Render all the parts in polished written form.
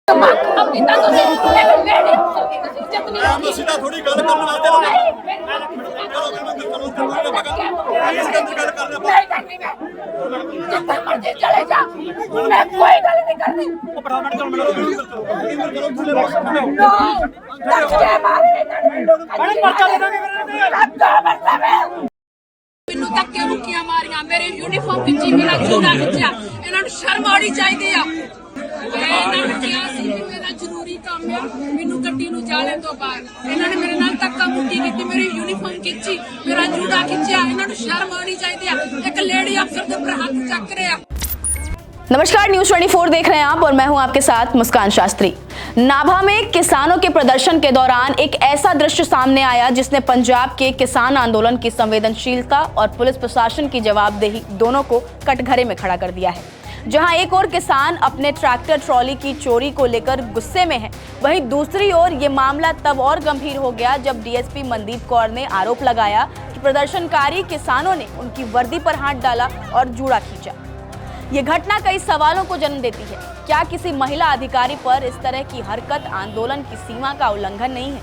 सीधा थोड़ी गल करने वास्ते चले जा, मैं कोई गल नहीं करनी। ਮੈਨੂੰ ਧੱਕੇ ਮੁੱਕੀਆਂ ਮਾਰੀਆਂ, ਮੇਰੇ ਯੂਨੀਫਾਰਮ ਖਿੱਚੀ, ਮੇਰਾ ਜੂੜਾ ਖਿੱਚਿਆ। ਇਹਨਾਂ ਨੂੰ ਸ਼ਰਮ ਆਉਣੀ ਚਾਹੀਦੀ ਆ। ਮੈਂ ਇਹਨਾਂ ਨੂੰ ਕਿਹਾ ਸੀ ਕਿ ਮੇਰਾ ਜ਼ਰੂਰੀ ਕੰਮ ਆ, ਮੈਨੂੰ ਗੱਡੀ ਨੂੰ ਜਾਣੇ ਤੋਂ ਬਾਅਦ ਇਹਨਾਂ ਨੇ ਮੇਰੇ ਨਾਲ ਧੱਕਾ ਮੁੱਕੀ ਕੀਤੀ, ਮੇਰੀ ਯੂਨੀਫਾਰਮ ਖਿੱਚੀ, ਮੇਰਾ ਜੂੜਾ ਖਿੱਚਿਆ। ਇਹਨਾਂ ਨੂੰ ਸ਼ਰਮ ਆਉਣੀ ਚਾਹੀਦੀ ਆ। ਇੱਕ ਲੇਡੀ ਅਫਸਰ ਦੇ ਉੱਪਰ ਹੱਥ ਚੱਕ ਰਿਹਾ। नमस्कार, न्यूज 24 देख रहे हैं आप और मैं हूं आपके साथ मुस्कान शास्त्री। नाभा में किसानों के प्रदर्शन के दौरान एक ऐसा दृश्य सामने आया जिसने पंजाब के किसान आंदोलन की संवेदनशीलता और पुलिस प्रशासन की जवाबदेही दोनों को कटघरे में खड़ा कर दिया है। जहां एक और किसान अपने ट्रैक्टर ट्रॉली की चोरी को लेकर गुस्से में है, वहीं दूसरी ओर ये मामला तब और गंभीर हो गया जब डीएसपी मनदीप कौर ने आरोप लगाया कि प्रदर्शनकारी किसानों ने उनकी वर्दी पर हाथ डाला और जूड़ा खींचा। ये घटना कई सवालों को जन्म देती है। क्या किसी महिला अधिकारी पर इस तरह की हरकत आंदोलन की सीमा का उल्लंघन नहीं है,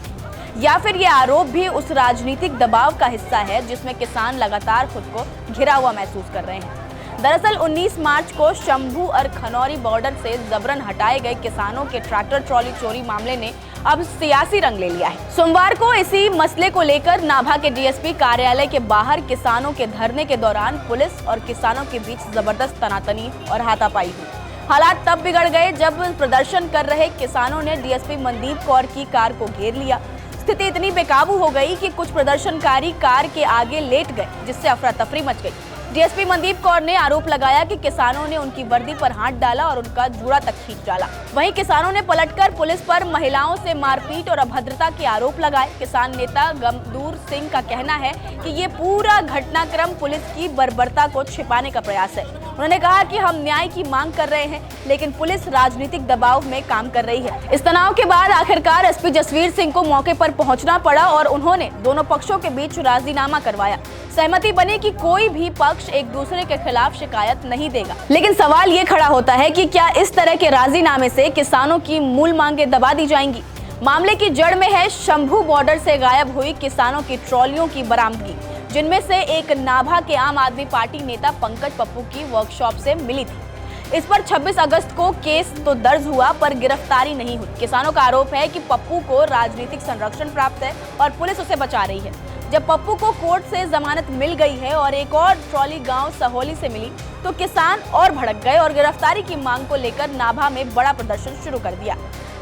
या फिर ये आरोप भी उस राजनीतिक दबाव का हिस्सा है जिसमें किसान लगातार खुद को घिरा हुआ महसूस कर रहे हैं। दरअसल 19 मार्च को शंभू और खनौरी बॉर्डर से जबरन हटाए गए किसानों के ट्रैक्टर ट्रॉली चोरी मामले ने अब सियासी रंग ले लिया है। सोमवार को इसी मसले को लेकर नाभा के डीएसपी कार्यालय के बाहर किसानों के धरने के दौरान पुलिस और किसानों के बीच जबरदस्त तनातनी और हाथापाई हुई। हालात तब बिगड़ गए जब प्रदर्शन कर रहे किसानों ने डीएसपी मनदीप कौर की कार को घेर लिया। स्थिति इतनी बेकाबू हो गई कि कुछ प्रदर्शनकारी कार के आगे लेट गए, जिससे अफरा तफरी मच गई। डीएसपी मनदीप कौर ने आरोप लगाया कि किसानों ने उनकी वर्दी पर हाथ डाला और उनका जूड़ा तक खींच डाला। वहीं किसानों ने पलटकर पुलिस पर महिलाओं से मारपीट और अभद्रता के आरोप लगाए। किसान नेता गमदूर सिंह का कहना है कि ये पूरा घटनाक्रम पुलिस की बर्बरता को छिपाने का प्रयास है। उन्होंने कहा कि हम न्याय की मांग कर रहे हैं, लेकिन पुलिस राजनीतिक दबाव में काम कर रही है। इस तनाव के बाद आखिरकार एसपी जसवीर सिंह को मौके पर पहुंचना पड़ा और उन्होंने दोनों पक्षों के बीच राजीनामा करवाया। सहमति बनी कि कोई भी पक्ष एक दूसरे के खिलाफ शिकायत नहीं देगा। लेकिन सवाल ये खड़ा होता है कि क्या इस तरह के राजीनामे से किसानों की मूल मांगे दबा दी जाएंगी। मामले की जड़ में है शंभू बॉर्डर से गायब हुई किसानों की ट्रॉलियों की बरामदगी, जिनमें से एक नाभा के आम आदमी पार्टी नेता पंकज पप्पू की वर्कशॉप से मिली थी। इस पर 26 अगस्त को केस तो दर्ज हुआ पर गिरफ्तारी नहीं हुई। किसानों का आरोप है कि पप्पू को राजनीतिक संरक्षण प्राप्त है और पुलिस उसे बचा रही है। जब पप्पू को कोर्ट से जमानत मिल गई है और एक और ट्रॉली गांव सहोली से मिली, तो किसान और भड़क गए और गिरफ्तारी की मांग को लेकर नाभा में बड़ा प्रदर्शन शुरू कर दिया।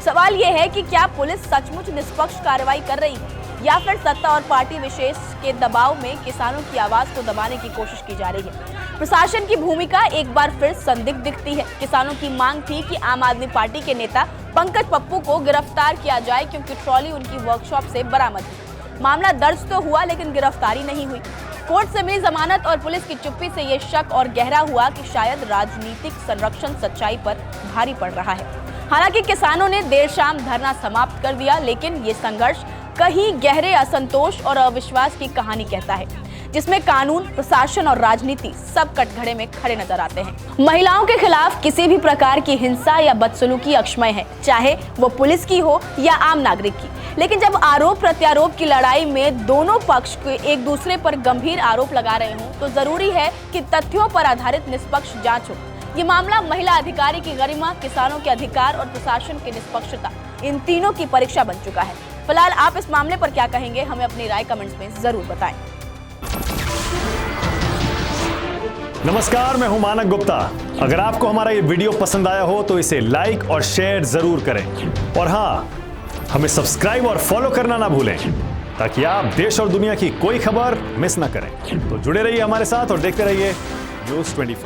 सवाल ये है कि क्या पुलिस सचमुच निष्पक्ष कार्रवाई कर रही है, या फिर सत्ता और पार्टी विशेष के दबाव में किसानों की आवाज को दबाने की कोशिश की जा रही है। प्रशासन की भूमिका एक बार फिर संदिग्ध दिखती है। किसानों की मांग थी कि आम आदमी पार्टी के नेता पंकज पप्पू को गिरफ्तार किया जाए, क्योंकि ट्रॉली उनकी वर्कशॉप से बरामद हुई। मामला दर्ज तो हुआ, लेकिन गिरफ्तारी नहीं हुई। कोर्ट से मिली जमानत और पुलिस की चुप्पी से ये शक और गहरा हुआ कि शायद राजनीतिक संरक्षण सच्चाई पर भारी पड़ रहा है। हालांकि किसानों ने देर शाम धरना समाप्त कर दिया, लेकिन ये संघर्ष कहीं गहरे असंतोष और अविश्वास की कहानी कहता है, जिसमें कानून, प्रशासन और राजनीति सब कटघरे में खड़े नजर आते हैं। महिलाओं के खिलाफ किसी भी प्रकार की हिंसा या बदसलूकी अक्षम्य है, चाहे वो पुलिस की हो या आम नागरिक की। लेकिन जब आरोप प्रत्यारोप की लड़ाई में दोनों पक्ष एक दूसरे पर गंभीर आरोप लगा रहे हों, तो जरूरी है कि तथ्यों पर आधारित निष्पक्ष जांच हो। ये मामला महिला अधिकारी की गरिमा, किसानों के अधिकार और प्रशासन की निष्पक्षता, इन तीनों की परीक्षा बन चुका है। फिलहाल आप इस मामले पर क्या कहेंगे, हमें अपनी राय कमेंट्स में जरूर बताएं। नमस्कार, मैं हूं मानक गुप्ता। अगर आपको हमारा ये वीडियो पसंद आया हो तो इसे लाइक और शेयर जरूर करें, और हाँ, हमें सब्सक्राइब और फॉलो करना ना भूलें, ताकि आप देश और दुनिया की कोई खबर मिस ना करें। तो जुड़े रहिए हमारे साथ और देखते रहिए न्यूज 24।